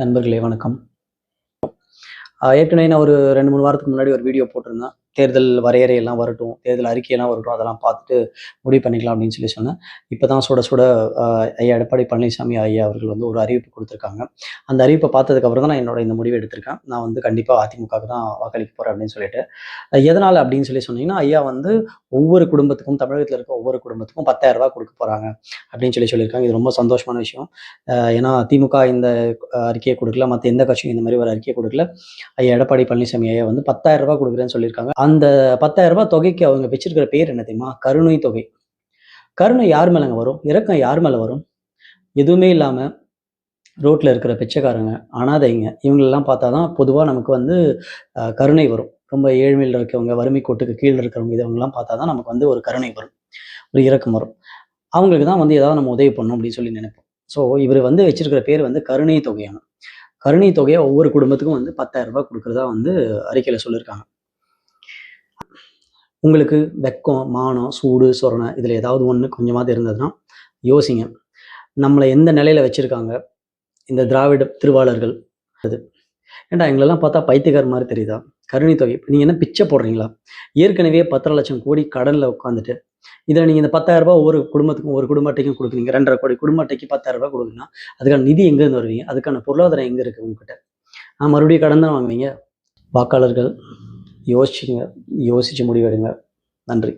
நண்பர்களே வணக்கம். ஏற்கனவே நான் ஒரு 2, 3 வாரத்துக்கு முன்னாடி ஒரு வீடியோ போட்டிருந்தேன். தேர்தல் வரையறையெல்லாம் வரட்டும், தேர்தல் அறிக்கையெல்லாம் வரட்டும், அதெல்லாம் பார்த்துட்டு முடிவு பண்ணிக்கலாம் அப்படின்னு சொன்னேன். இப்போ தான் சுட சுட ஐயா எடப்பாடி பழனிசாமி ஐயா அவர்கள் வந்து ஒரு அறிவிப்பு குடுத்துருக்காங்க. அந்த அறிவிப்பை பார்த்ததுக்கப்புறம் தான் நான் என்னோட இந்த முடிவு எடுத்திருக்கேன். நான் வந்து கண்டிப்பா அதிமுகவுக்கு தான் வாக்களிக்க போறேன் அப்படின்னு சொல்லிட்டு. எதனால அப்படின்னு சொன்னீங்கன்னா, ஐயா வந்து ஒவ்வொரு குடும்பத்துக்கும் தமிழகத்தில இருக்க ஒவ்வொரு குடும்பத்துக்கும் ரூ. 10,000 குடுக்க போறாங்க அப்படின்னு சொல்லியிருக்காங்க. இது ரொம்ப சந்தோஷமான விஷயம். ஏன்னா திமுக இந்த அறிக்கையை குடுக்கல. மத்த எந்த கட்சியும் இந்த மாதிரி ஒரு அறிக்கையை குடுக்கல. ஐயா எடப்பாடி பழனிசாமி ஐயா வந்து ரூ. 10,000 குடுக்குறேன்னு சொல்லியிருக்காங்க. அந்த ரூ. 10,000 தொகைக்கு அவங்க வச்சிருக்கிற பேர் என்ன தெரியுமா? கருணை தொகை. கருணை யார் மேலங்க வரும்? இரக்கம் யார் மேல வரும்? எதுவுமே இல்லாம ரோட்ல இருக்கிற பிச்சைக்காரங்க, அனாதைங்க இவங்களெல்லாம் பார்த்தா தான் பொதுவா நமக்கு வந்து கருணை வரும். ரொம்ப ஏழ்மையில இருக்கவங்க, வறுமை கோட்டுக்கு கீழ இருக்கிறவங்க இவங்கலாம் பார்த்தா தான் நமக்கு வந்து ஒரு கருணை வரும். ஒரு இரக்கம் வரும். அவங்களுக்கு தான் வந்து ஏதாவது நம்ம உதவி பண்ணணும் அப்படின்னு சொல்லி நினைப்போம். ஸோ இவரு வந்து வச்சிருக்கிற பேர் வந்து கருணை தொகையாம். கருணை தொகையை ஒவ்வொரு குடும்பத்துக்கும் வந்து ரூ. 10,000 குடுக்கிறதா வந்து அறிக்கையில சொல்லியிருக்காங்க. உங்களுக்கு வெட்கம், மானம், சூடு, சொரணை இதுல ஏதாவது ஒண்ணு கொஞ்சமாவது இருந்ததுன்னா யோசிங்க. நம்மள எந்த நிலையில வச்சிருக்காங்க இந்த திராவிட திருவாளர்கள். அது ஏன்டா எங்களெல்லாம் பார்த்தா பைத்தியக்காரர் மாரி தெரியுதா? கருணை தொகை நீங்க என்ன பிச்சை போடுறீங்களா? ஏற்கனவே 10,00,000 கோடி கடன்ல உட்காந்துட்டு, இதுல நீங்க இந்த ரூ. 10,000 ஒரு குடும்பத்துக்கும் ஒரு குடும்ப அட்டைக்கும் குடுக்குறீங்க. 2,50 கோடி குடும்ப அட்டைக்கு ரூ. 10,000 குடுக்குறீங்கன்னா, அதுக்கான நிதி எங்கேருந்து வருவீங்க? அதுக்கான பொருளாதாரம் எங்க இருக்கு உங்ககிட்ட? மறுபடியும் கடன் தான் வாங்குவீங்க. வாக்காளர்கள் யோசிச்சுங்க. யோசிச்சு முடிவெடுங்க. நன்றி.